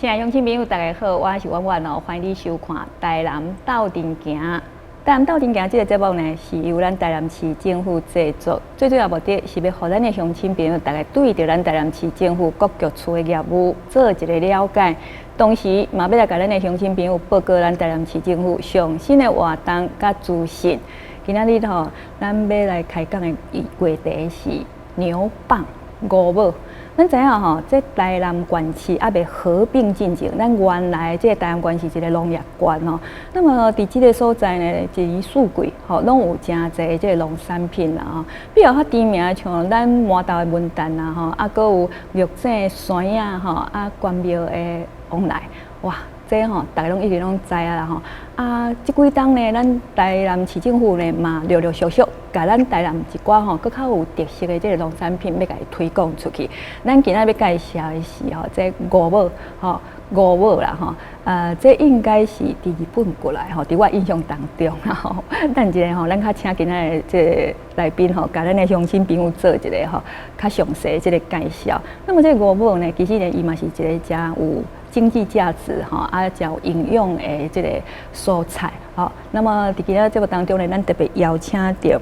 亲爱的乡亲朋友，大家好，我是婉婉哦，欢迎你收看《台南斗阵行》。台南斗阵行这个节目呢，是由咱台南市政府制作，最主要目的是要让咱的乡亲朋友大家对着咱台南市政府各局处的业务做一个了解，同时嘛要来甲咱的乡亲朋友报告咱台南市政府上新的活动甲资讯。今仔日吼，咱要来开讲的话题是牛蒡五母。咱知影吼，这台南县市还未合并进程。咱原来这台南县是一个农业县吼，那么伫这个所在呢，一年四季吼，拢有真侪这个农产品啦吼。比如较知名像咱麻豆的文旦啦吼，啊，搁有玉井山野吼，啊，关庙的往来，哇！这吼，大家拢一直拢知啊啦吼。啊，即几冬呢，咱台南市政府呢嘛，陆陆续续，甲咱台南一寡吼，搁较有特色的这个农产品，要甲伊推广出去。咱今仔要介绍的是吼，这五母吼，五母啦吼。这应该是伫日本过来吼，伫我印象当中啦吼。等一下吼，咱较请今仔的这个来宾吼，甲咱的乡亲朋友做一个吼较详细这个介绍。那么这五母呢，其实呢，伊嘛是一个真有经济价值吼，啊，真有营养的这个蔬菜吼。那么伫今仔节目当中呢，咱特别邀请到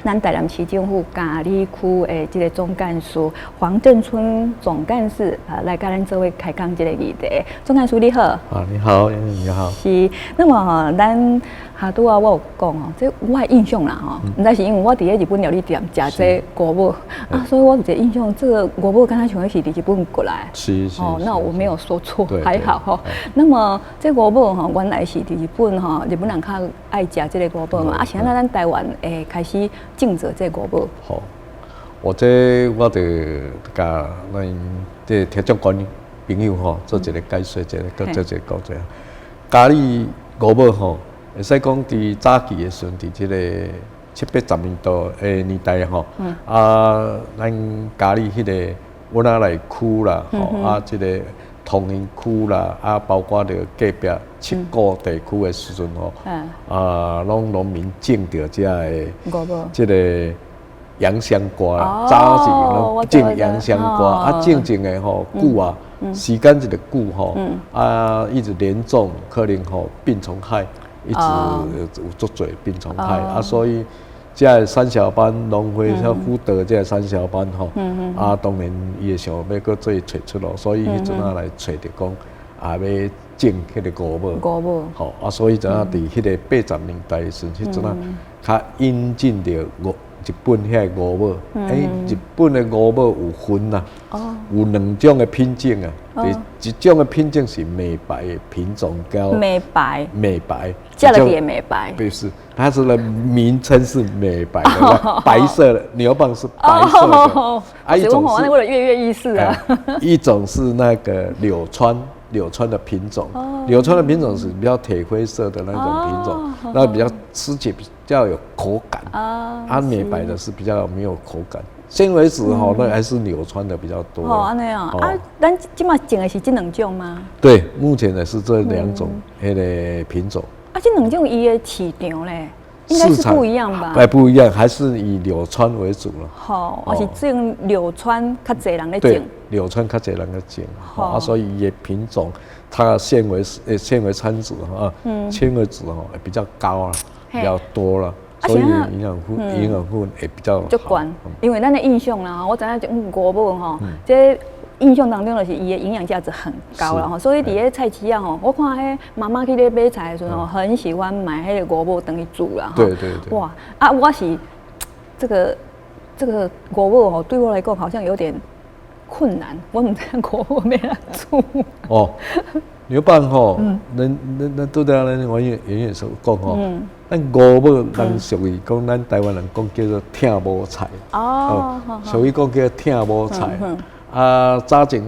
咱台南市政府嘉义区的这个总干事黄振春总干事来甲咱做位开讲这个议题。总干事你好。啊，你好，你好。是，那么咱拄啊，我有讲哦，这我的印象啦吼，毋知是因为我伫咧日本料理店食这五母啊，所以我有一个印象，这个五母敢若像是伫日本过来。是。哦，那我没有说错，还好吼。那么这五母吼，原来是伫日本吼，日本人较爱食这个五母嘛，啊，现在咱台湾会开始种植这五母。好，我就甲咱这听众朋友吼做一个解说，做一个讲者。嘉义五母吼。会使讲伫早期的时阵，伫即个70-80年代的年代吼，咱嘉义迄个阮仔内区啦，吼即个同仁区啦，包括着隔壁七股地区的时阵吼，拢农民种着遮个即个洋香瓜，早时拢种洋香瓜，种的吼久啊，时间一个久吼，一直连种，可能吼病虫害。一直有足侪病虫害所以这三小班农会要辅导这三小班吼，当然伊会想要搁做找出路，所以迄阵来找着讲要种迄个五母，吼所以阵伫迄个80年代时，迄阵较引进着日本遐个五母，日本的五母有分啦，有两种的品种啊，一种的品种是美白的品种叫美白，叫了也美白，不是，它是的名称是美白的，白色的牛蒡是白色的，一种是为了跃意思啊，一种是那个柳川的品种，柳川的品种是比较铁灰色的那种品种，那比较吃起比较有口感，美白的是比较没有口感。现为止那还是柳川的比较多。安尼咱今麦种的是这两种吗？对，目前的是这两种那个品种。这两种伊的市场咧，应该是不一样吧？不一样，还是以柳川为主了。我是种柳川较侪人咧种。柳川较侪人咧种，所以伊的品种，它纤维参数纤维质比较高啊，比较多了。所以营养分会比较足悬，因为咱的印象啦，我知影种五母吼，这印象当中就是伊的营养价值很高啦吼，所以伫咧菜市啊吼，我看迄妈妈去咧买菜的时候，很喜欢买迄个五母等去煮啦。对。哇我是这个五母吼，对我来讲好像有点困难，我唔知五母要来煮。牛蒡吼，咱拄则咱我远所讲吼，咱五母人属于讲咱台湾人讲叫做疼母菜，属于讲叫疼母菜。早前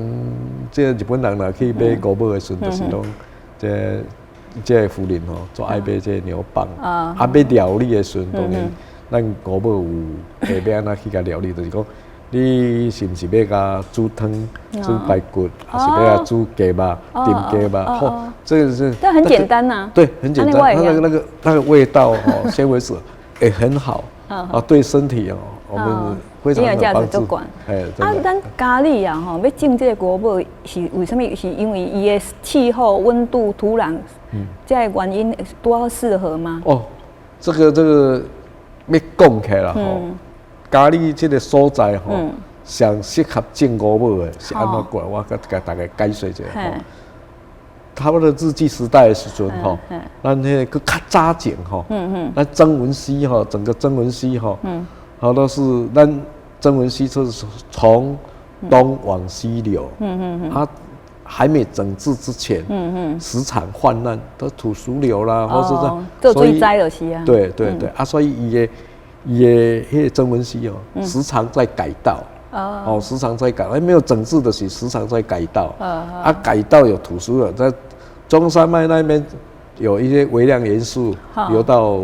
这日本人若去买五母的时阵，就是讲这夫人吼，做爱买这牛蒡，要料理的时阵，当然咱五母有要安怎去甲料理，就是讲。你是不是要甲煮汤、煮排骨，还是要煮鸡肉、炖鸡肉？这个是。但很简单呐。对，很简单。它那个味道纤维质也很好对身体我们非常有帮助。咱咖喱啊，吼，要种这个菇母是为什么？是因为伊的气候、温度、土壤，这个原因多适合吗？哦，这个要讲起来吼，咖喱这个所在吼，上适合种菇母的是安怎过来？我甲大家解释一下吼。差不多日据时代的时阵吼，咱迄个较早前吼，咱曾文溪吼，整个曾文溪吼，好都是咱曾文溪就是从东往西流，它还没整治之前，石场泛滥，都土石流啦，或是这，所以灾就是啊。对啊，所以伊的迄个曾文溪哦，时常在改道。哦，时常在改，没有整治的是时常在改道。改道有土石流，在中山脉那边有一些微量元素流到，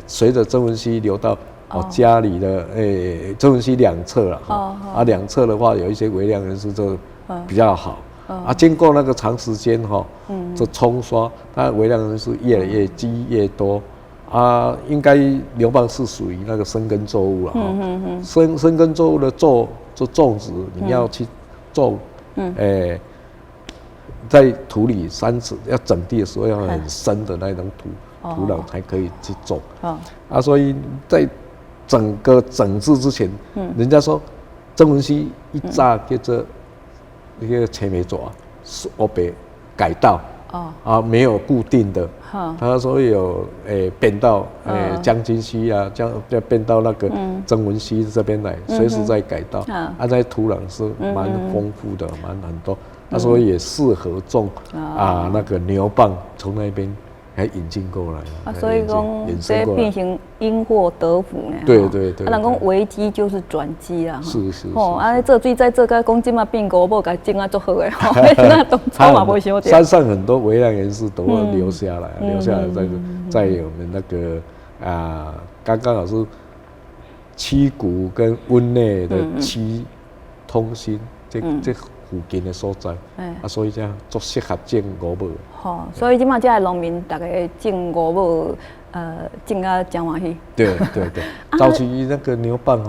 随着曾文溪流到我家里的，曾文溪两侧了哈。两侧的话有一些微量元素就比较好。经过那个长时间哈，这冲刷，它微量元素越来越积越多。应该牛蒡是属于那个生根作物了哈。生根作物的种植，你要去种，在土里3尺要整地的时候要很深的那种土壤才可以去种。所以在整个整治之前，人家说曾文溪一早叫做那个青梅爪是被改道。没有固定的，他说有变到将军溪啊，要变到那个曾文溪这边来，随时在改道。在土壤是蛮丰富的，蛮很多，所以也适合种那个牛蒡，从那边还引进过来。所以讲这变成因祸得福呢。对。人讲危机就是转机啦。是。这水在这个讲今嘛变菇母，甲种啊足好诶。那当初嘛无想到。山上很多微量元素都会留下来，在我们那个刚刚好是七股跟温内的七通心这附近的所在，所以这样足适合种菇母。所以即马这农民大概种菇母，种啊真欢喜。对。早期那个牛蒡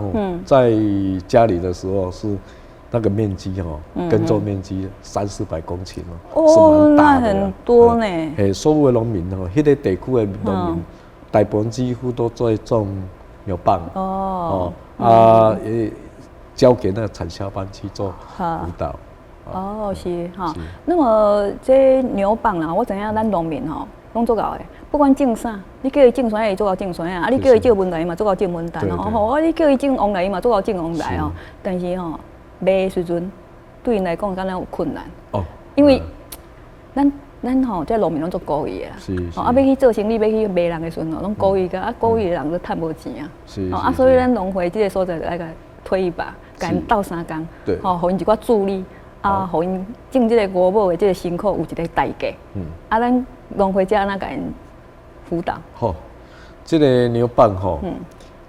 在家里的时候是那个面积耕种面积300-400公顷是蛮大的。那很多呢。所有的农民迄个地区的农民，大部分几乎都在种牛蒡。交给那个产销班去做辅导。是哈。那么这牛蒡啦，我知影咱农民拢做到的，不管种啥，你叫伊种酸会做到种酸啊，你叫伊种文旦嘛做到种文旦你叫伊种黄梨嘛做到种黄梨但是卖的时阵，对因来讲敢若有困难。因为咱这农民拢做故意的啦。要去做生意，要去卖人的时阵拢故意个，故意的人都赚无钱啊。所以咱农会这个所在就爱甲推一把，甲因斗3工，互因一寡助力。互因种这个菇母的这个辛苦有一个代价。咱农会这安怎甲因辅导？这个牛蒡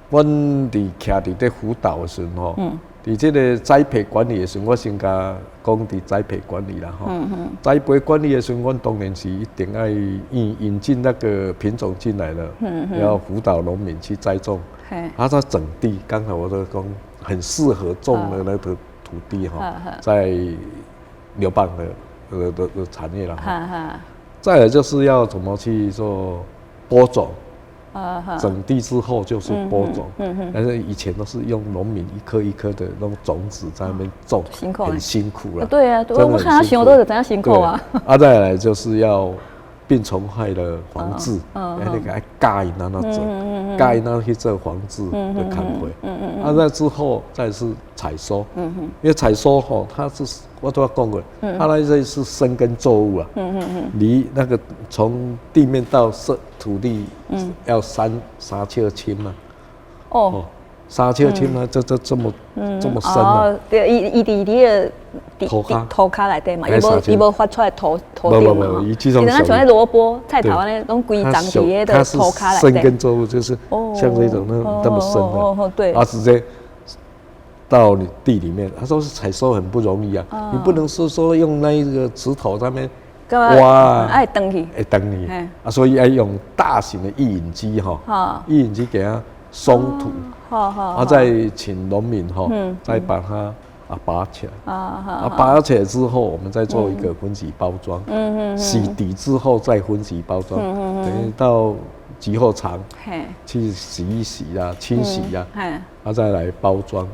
阮伫徛伫咧辅导的时候伫这个栽培管理的时候，我先甲讲伫栽培管理啦栽培管理的时候，阮当然是一定要引进那个品种进来了，要辅导农民去栽种。他整地，刚才我都讲很适合种的那个土地在牛蒡的产业了再来就是要怎么去做播种，整地之后就是播种。但是以前都是用农民一颗一颗的那种种子在那边种，很辛苦了。对啊，我看他想都是怎样辛苦啊。再来就是要病虫害的防治，那个爱教因怎做，教因去做防治的工作。那之后再是采收，因为采收它是我都要讲过，它那些是生根作物啊，离那个从地面到土地要三尺深嘛。3尺深嘛，这么深啊。对，伊伫个土骹内底嘛，伊无发出来土顶嘛。其实咱像那萝卜、菜头安尼，拢规长伫迄个土骹内底。生根作物就是像这种那么深的，对，直接到你地里面。他说是采收很不容易啊，你不能说用那一个石头上面挖，爱登去，所以要用大型的曳引机，曳引机给它松土，再请农民再把它拔起来，拔起来之后，我们再做一个分级包装，洗底之后再分级包装，等于到集货场去洗一洗啦、清洗啦，再来包装，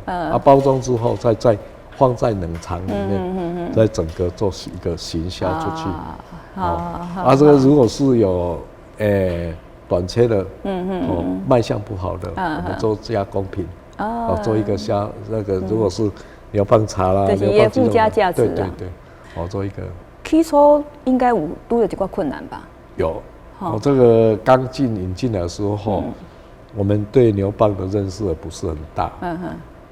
包装之后再放在冷藏里面，再整个做一个行销出去。这个如果是有短缺的，卖相不好的，我们做加工品，做一个那个如果是牛蒡茶啦，就是也附加价值对，做一个。起初应该有遇到一寡困难吧？有，我这个刚引进来的时候，我们对牛蒡的认识不是很大，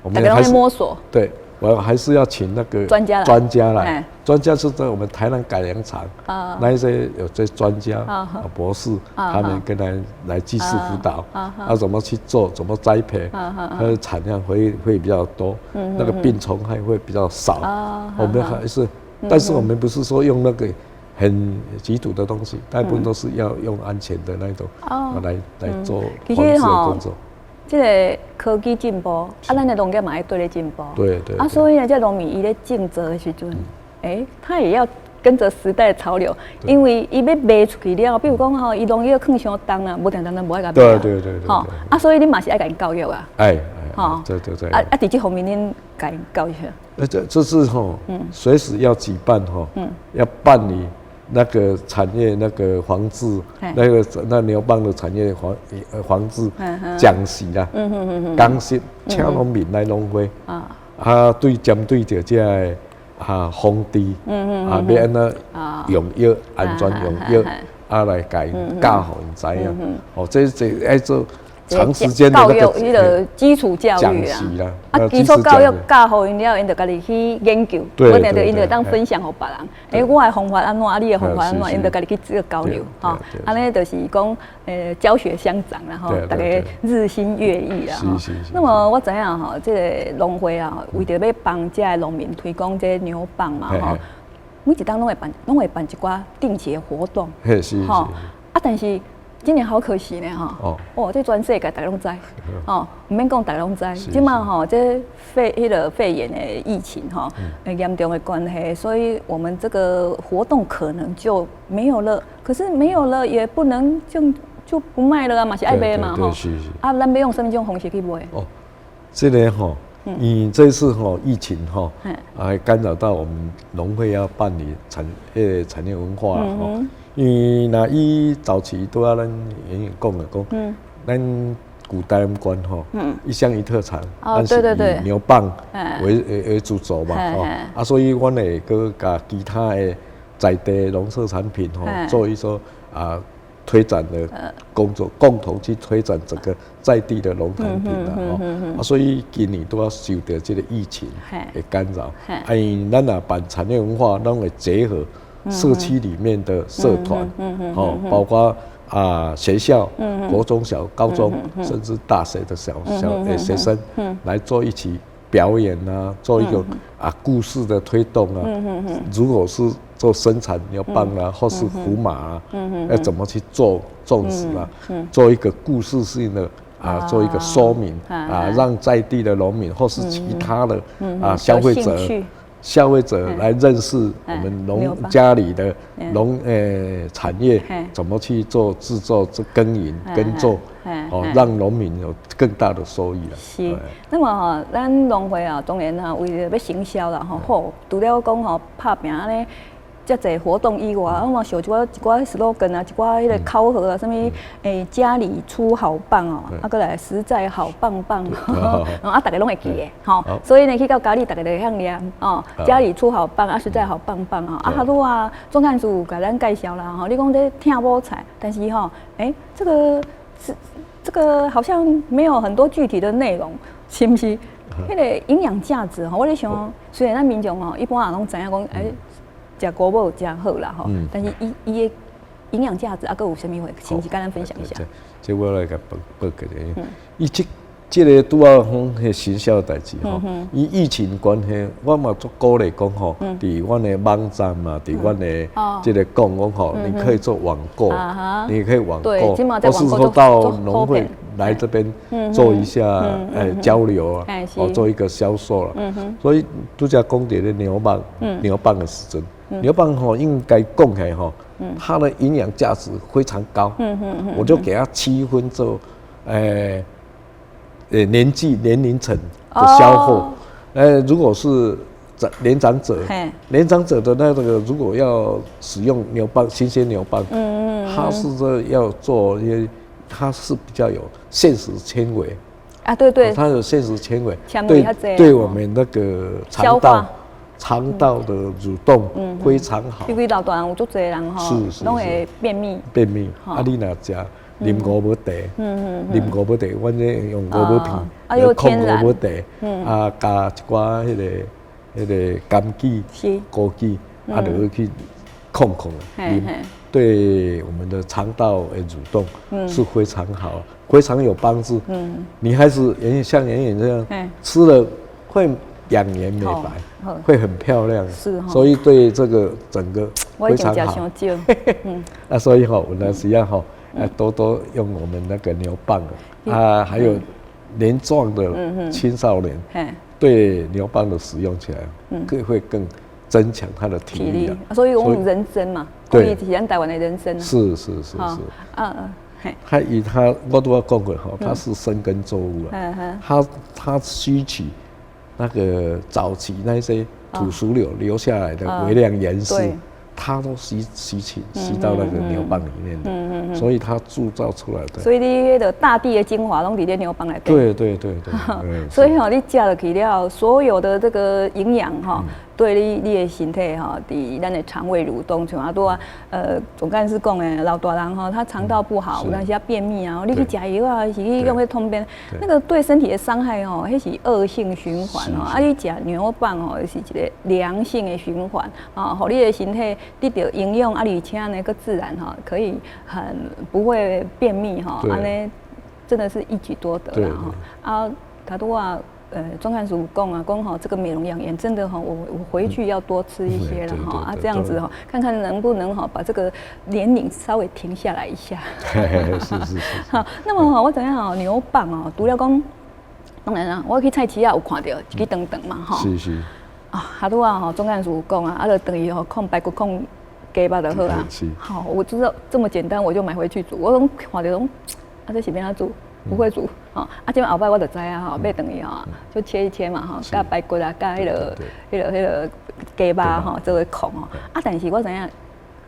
我们还是摸索。对，我还是要请那个专家来。专家是在我们台南改良场，那一些有些专家博士，他们跟来技术辅导，怎么去做，怎么栽培，它的产量会比较多，那个病虫害会比较少。我们还是，但是我们不是说用那个很极毒的东西，大部分都是要用安全的那种来做防治的工作。这个科技进步，咱的农业嘛也对咧进步。对。所以呢，这农民伊咧种植的时阵，他也要跟着时代的潮流，因为伊要卖出去了，比如讲伊农业放伤重啦，无定当无爱甲卖啊。对。所以你嘛是爱甲因教育啊。对。伫这方面恁甲因教育下。这是随时要举办要办理那个产业那个防治，那牛蒡的产业防治讲习啦，讲习请农民来农会，针对着这风地，要安怎用药，安全用药，来甲因教互因知影。这爱做长时间的那个基础教育啦，基础教育教好因了，因就家己去研究，不然就因就当分享给别人。我的方法安怎，你的方法安怎，因就家己去做交流，安尼就是讲教学相长啦，大家日新月异啦。那么我知影这个农会为着要帮这农民推广这牛蒡嘛，每一档拢会办一寡定期的活动，但是。今年好可惜呢这全世界大家拢知，唔免讲大家拢知。即马这肺炎的疫情严重的关系，所以我们这个活动可能就没有了。可是没有了也不能就不卖了嘛是爱卖嘛咱要用什么种方式去卖？这个因这次疫情还干扰到我们农会要办理产业文化因为那伊早期都咱演员讲咱古代人观一乡一特产，但是以牛蒡为主轴嘛所以阮会搁甲其他的在地农特产品做一说推展的工作，共同去推展整个在地的农产品所以今年都要受到这个疫情的干扰因咱若办产业文化，咱会结合社区里面的社团，包括学校、国中小、高中，甚至大学的小学生，来做一起表演做一个故事的推动如果是做生产牛蒡或是虎马要怎么去做种植做一个故事性的做一个说明让在地的农民或是其他的消费者来认识我们家里的产业怎么去做制作、耕耘、耕作，让农民有更大的收益了。是，那么咱农会当然为了要行销啦，除了讲拍拼咧。遮侪活动以外，我嘛想一寡 slogan 一寡迄个口号什么家里出好棒过来实在好棒棒，大家拢会记的所以呢，去到家里大家就会晓念家里出好棒实在好棒棒总干事给咱介绍啦你讲这听某菜，但是这个好像没有很多具体的内容，是不是？迄个营养价值我咧想，虽然咱民众一般拢知影讲食国母真好啦但是伊的营养价值有啥物货？是不是跟咱分享一下？这我来甲报告伊这个拄仔讲迄行销代志伊疫情关系，我嘛做鼓励讲伫阮的网站伫阮的这个讲你可以做网购，你可以网购，或是说到农来这边做一下交流啊，做一个销售了。所以拄则讲到咧牛蒡，牛蒡的时阵，牛蒡应该讲起来它的营养价值非常高。我就给它7分做年龄层的消耗。如果是年长者的那个，如果要使用牛蒡，新鲜牛蒡，它是说要做一些，它是比较有膳食纤维啊，对，它有膳食纤维，对我们那个肠道的蠕动非常好。因为老大人有足多人拢会便秘。啊，你若食啉五宝茶，啉五宝茶，阮这用五宝片控五宝茶，啊，加一寡迄个枸杞、枸杞，啊，落去控啉，对我们的肠道的蠕动是非常好，非常有帮助。女孩子像妍妍这样吃了会养颜美白，会很漂亮，所以对这个整个非常好。啊，所以有段时间多多用我们那个牛蒡啊，还有年壮的青少年，对牛蒡的使用起来，会更增强他的体力。所以我们人参嘛，对，是咱台湾的人参。是。我都要讲过它是生根作物啊，它吸取那个早期那些土石流留下来的微量盐素。它都吸到那个牛蒡里面的，所以它铸造出来的。所以你的大地的精华拢伫咧牛蒡内底。对。所以你食落去了，所有的这个营养对你的身体伫咱的肠胃蠕动，像多总干事讲的，老大人他肠道不好，有当时要便秘啊，你去食药啊，是去用迄通便，那个对身体的伤害迄是恶性循环啊，你食牛蒡是一个良性的循环互你的身体得到营养而且呢个自然可以很不会便秘安尼真的是一举多得啦啊，他都话。钟汉叔讲这个美容养颜真的我回去要多吃一些了这样子看看能不能把这个年龄稍微停下来一下。是。好，那么我知影牛蒡除了讲，当然啦，我去菜市有看到一支长长嘛是啊，拄钟汉叔讲就等于控排骨控鸡肉就好啊。好，我知道这么简单，我就买回去煮。我拢看到这是要煮。不会煮这后摆我就知买等于就切一切嘛加排骨啊，加迄个鸡肉做为控但是我知影，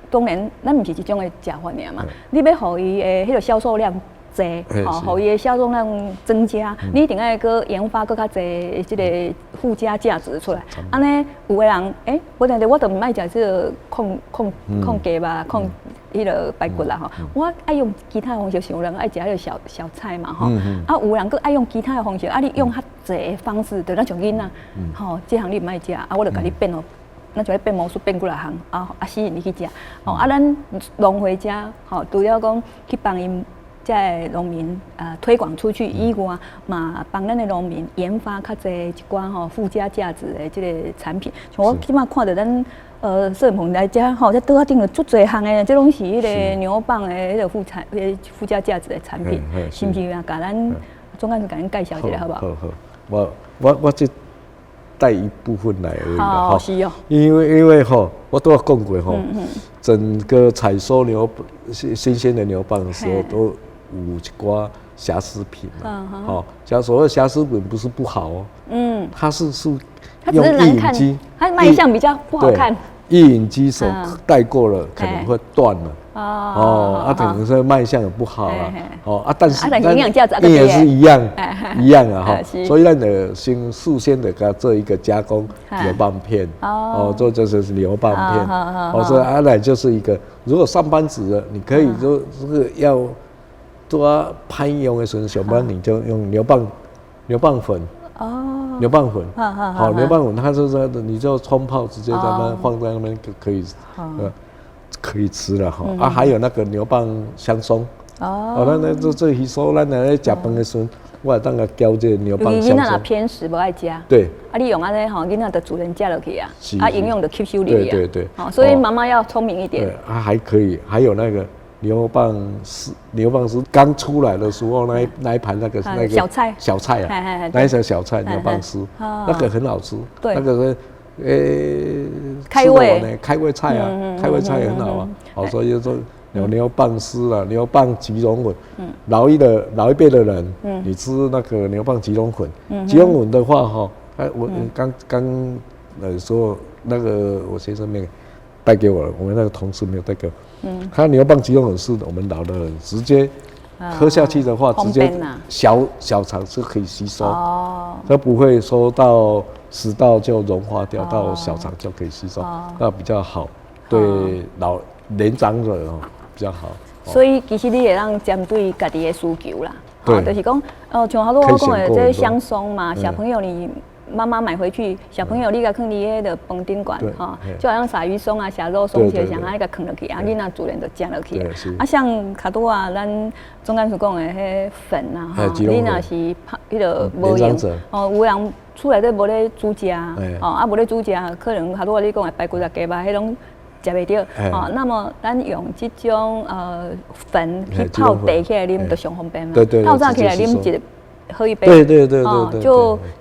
当然咱唔是一种的食法尔嘛，你要互伊的迄个销售量济，互伊的销售量增加，你一定要搁研发搁较济即个附加价值出来。安尼有个人我就唔爱食即个控鸡肉控。迄个排骨啦我爱用其他的方式，像有人爱食迄个小菜嘛有人佫爱用其他的方式，你用较济的方式，就咱像囡仔这项你唔爱食我就甲你变咱就变魔术变几来项吸引你去食咱农会者除了讲去帮因这农民推广出去以外，嘛帮咱的农民研发较济一寡附加价值的这个产品，像我起码看到咱。摄影棚来遮这桌仔顶了足侪项的，这拢是迄个牛蒡的迄个附加价值的产品，是不是啊？甲咱总干事甲恁介绍一下好不好？好，我这带一部分来而已啦。是哦。因为我都要讲过整个采收新鲜的牛蒡的时候，都有一寡瑕疵品嘛。所谓瑕疵品不是不好它是用异影机，它卖相比较不好看。异影机手带过了，可能会断了。可能是卖相也不好但是营养价值也是一样所以咱的先事先的给做一个加工牛蒡片做就是牛蒡片所以来就是一个，如果上班族的，你可以就这个要多拍用的时候，小班你就用牛蒡粉。牛蒡粉，牛蒡粉，它就是你就冲泡，直接在那放在那边可以吃了还有那个牛蒡香松，那这鱼酥，咱来食饭的时候，我会当个浇这牛蒡香松。囡仔偏食不爱吃，对，你用安尼囡仔的主人加落去营养的吸收力对，所以妈妈要聪明一点。对，还可以，还有那个牛蒡丝刚出来的时候，那一盘那个小菜啊，那一条小菜牛蒡丝，那个很好吃，那个开胃菜啊，开胃菜很好啊，好，所以就说有牛蒡丝啊，牛蒡吉隆粉，老一辈的人，你吃那个牛蒡吉隆粉，吉隆粉的话哈，我刚说那个我先生没带给我了，我们那个同事没有带给我。它牛蒡吉隆粉是我们老的人直接喝下去的话，直接小肠是可以吸收，它不会说到食道就融化掉，到小肠就可以吸收，那比较好，对年长者比较好。所以其实你会让针对家己的需求啦，就是讲，像好多我讲的这香松嘛，小朋友你。妈妈买回去，小朋友你甲放伫迄个饭顶管哈，就好像鳝鱼松啊、虾肉松这些，像甲放落去，啊，囡仔自然就食落去。啊，像卡多啊，咱总干事讲的迄粉啊，哈，你若是迄个无用，有人厝内底无咧煮食，啊无咧煮食，可能卡多你讲的排骨啊、鸡肉，迄种食袂着，那么咱用这种粉去泡茶起来啉，就上方便嘛。泡早起来啉一个。喝一杯，对，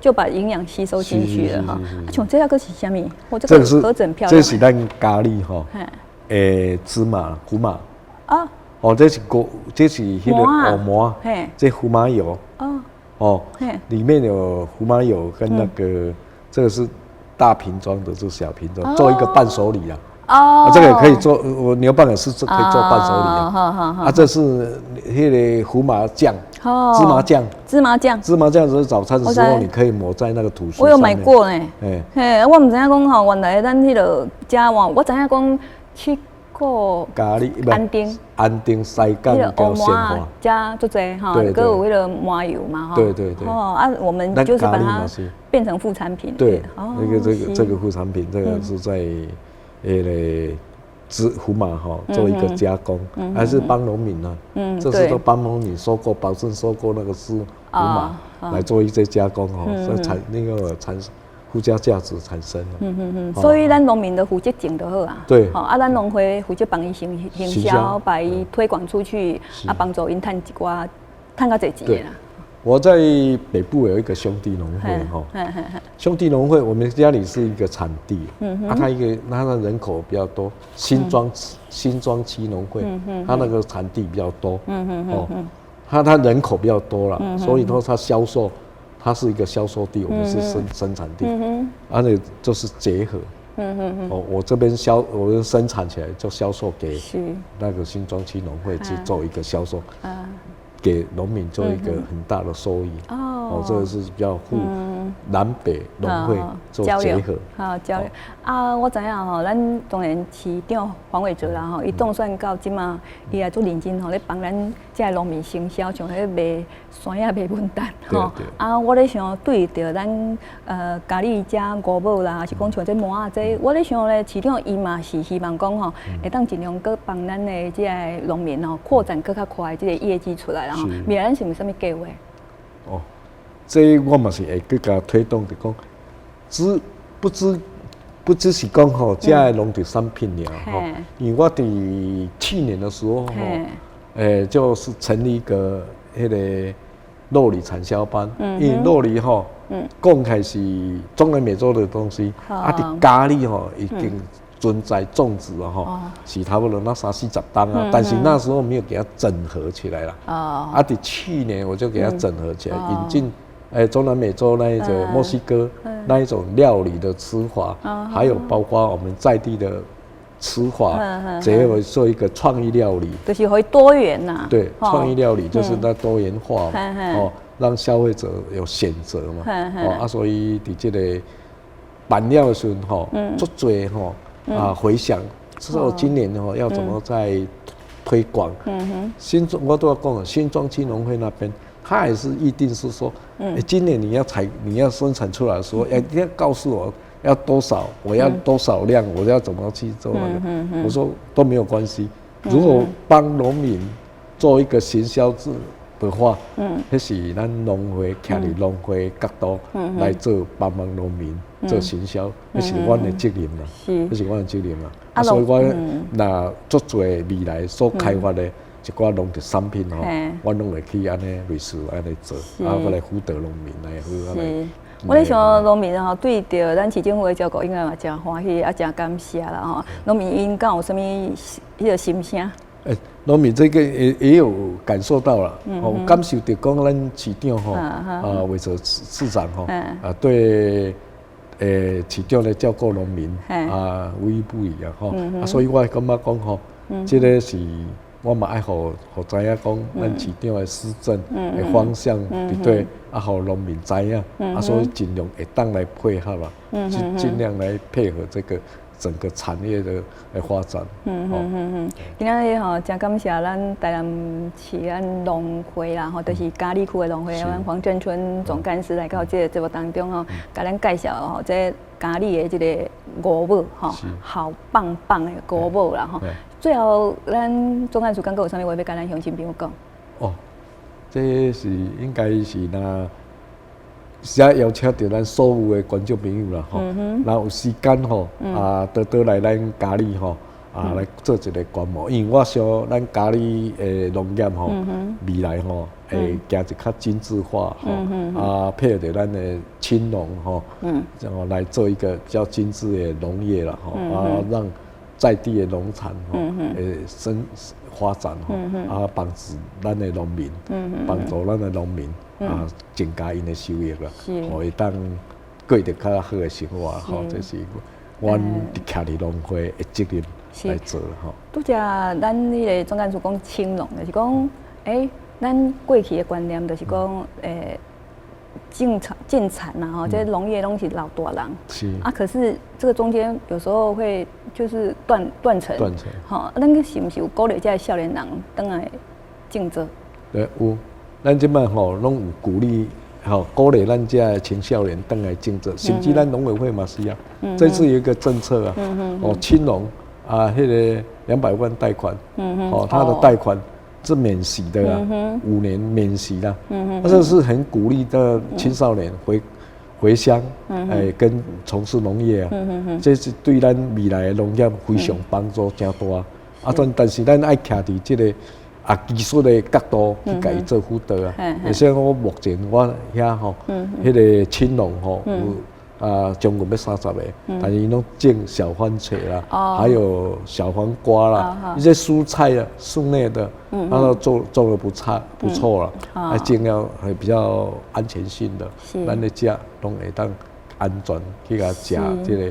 就把营养吸收进去了哈。像这个是什么？我这个盒子很漂亮。这是咱咖喱哈，芝麻、胡麻啊。这是迄个藕膜，这胡麻油里面有胡麻油跟那个，这个是大瓶装的，这小瓶装，做一个伴手礼啊。这个也可以做，我牛蒡也是可以做伴手礼啊。这是迄个胡麻酱。芝麻酱是早餐的时候，你可以抹在那个吐司上面。我有买过呢，我唔知影讲吼，原来咱迄个加我知影讲去过咖喱安丁西干叫鲜花，加做这哈，还有迄个麻油嘛哈。对。我们就是把它变成副产品。对，这个副产品，这个是在胡麻哈做一个加工，还是帮农民呢？这是都帮农民收购，保证收购那个是胡麻来做一些加工哈，附加价值产生了。所以咱农民的负责种就好啊。对。咱农会负责帮伊行销，把伊推广出去，帮助因赚较侪钱啦。我在北部有一个兄弟农会哈，兄弟农会我们家里是一个产地，它的人口比较多，新庄区农会，它那个产地比较多，它人口比较多了，所以说它销售，它是一个销售地，我们是生产地，而且就是结合，我这边我生产起来就销售给那个新庄区农会去做一个销售。给农民做一个很大的收益这个是比较南北农会做结合，交流我知影吼，咱当然市长黄伟哲啦吼，伊当选到即马，伊也做认真吼，咧帮咱这农民行销，像迄卖山野卖文旦吼我咧想对着咱咖喱加五宝啦，还是讲像这麻啊这，我咧想咧市长伊嘛是希望讲吼，会当尽量搁帮咱的这个农民吼扩展搁较快这个业绩出来啦吼，未来咱是有啥物计划？这我嘛是会更加推动的讲，不只是讲吼，这个农特产品了吼，因为我伫去年的时候吼，就是成立一个迄个酪梨产销班，因为酪梨吼，讲开是中南美洲的东西，伫咖喱吼已经存在种植了吼，是差不多那30-40担啊，但是那时候没有给它整合起来啦。伫去年我就给它整合起来，引进中南美洲那一种墨西哥那一种料理的吃法，还有包括我们在地的吃法，结合做一个创意料理，就是会多元呐。对，创意料理就是那多元化嘛，让消费者有选择嘛。所以伫这个办了的时候足多回想之后，今年要怎么再推广？我都要讲了，新庄区农会那边。他也是预定是说，今年你要生产出来的时候，你要告诉我要多少，我要多少量，我要怎么去做那个？我说都没有关系，如果帮农民做一个行销制的话，那是咱农会徛伫农会角度来做帮忙农民做行销，那是阮的责任啦，那是阮的责任啦。所以我那足多未来所开发的一寡农特产品吼，我拢会去安尼类似安尼做，我来辅导农民来好安尼。我咧想农民吼，对着咱市政府的照顾，应该嘛真欢喜，也真感谢啦吼。农民因敢有啥物迄个心声？农民这个也有感受到了，感受到讲咱市长吼，为着市长吼，对市长咧照顾农民无微不至啊吼，所以我感觉讲吼，这个是我嘛爱互知影讲，咱市长的施政的方向对对，互农民知影，所以尽量会当来配合啦，尽量来配合这个。整个产业的发展。今仔日吼，真感谢咱台南市咱农会啦，吼，就是嘉义区的农会，咱黄振春总干事来到这个节目当中吼，甲咱介绍吼，这嘉义的这个五母吼，好棒棒的五母啦吼。最后，咱总干事刚刚有啥物话要甲咱乡亲朋友讲？哦，这是应该是那。是啊，邀请到咱所有的观众朋友啦，吼，然后有时间吼，多来咱嘉义吼，来做一个观摩。因为我想咱嘉义的农业吼，未来吼会行一较精致化吼，配合着咱的青农吼，然后来做一个比较精致的农业啦，吼，让在地的农产吼，发展吼，帮助咱的农民，帮助咱的农民。增加因的收益啦，互伊当过着较好的生活吼，这是阮徛伫农会的责任来做吼。拄则咱迄个总干事讲青农，就是讲，咱过去的观念就是讲，进产呐，吼，这农业拢是老大人。是啊，可是这个中间有时候会就是断层。吼，咱个是毋是有鼓励这少年人倒来种植？对，有。咱即摆吼，拢有鼓励，吼鼓励咱遮青少年倒来种植，甚至咱农委会嘛是啊。这次有一个政策啊，青农迄个200万贷款，他的贷款是免息的啊，5年免息啦。这是很鼓励的青少年回乡，跟从事农业啊。这是对咱未来的农业非常帮助真大。但是咱爱徛伫这个。技术的角度去甲伊做辅导啊，而且我目前我遐吼，迄个青农吼有将近要30个，但是伊拢种小番茄啦，还有小黄瓜啦，一些蔬菜啊，室内的，做得不错啦，还种了还比较安全性的，咱咧食拢会当安全去甲食这个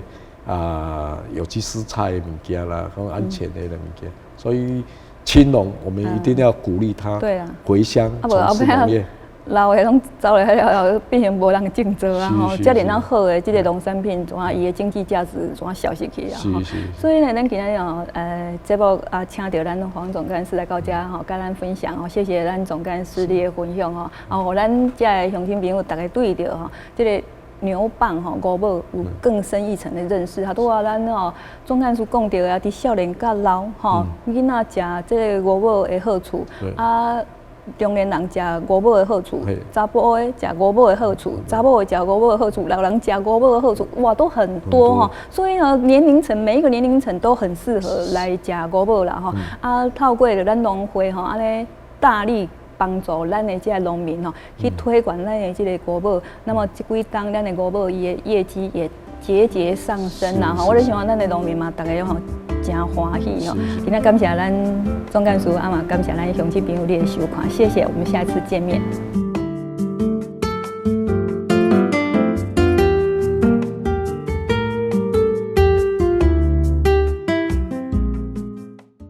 有机蔬菜的物件啦，讲安全的物件，所以。青农，我们一定要鼓励他回乡从事农业。老的拢走来了，变成无人种植啊！吼，遮尔那好的这个农产品，怎啊伊的经济价值怎啊消失去啊！所以呢，咱今日吼，节目请到咱黄总干事来到遮吼，甲咱分享吼，谢谢咱总干事你的分享吼，互咱遮的乡亲朋友大家对着吼，这个。牛蒡吼，五母有更深一层的认识。拄啊，咱吼总干事讲到啊，伫少年甲老吼，囡仔食这个五母的好处，中年人食五母的好处，查甫的食五母的好处，查某的食五母的好处，老人食五母的好处，哇，都很多哈。所以呢，每一个年龄层都很适合来食五母啦哈。透过了咱农会吼，安尼大力。帮助咱的这农民吼，去推广咱的这个五母，那么这几当咱的五母伊的业绩也节节上升啦吼。我就希望咱的农民嘛，大家吼真欢喜吼。今天感谢咱总干事，嘛感谢咱乡亲朋友你的收看，谢谢，我们下次见面。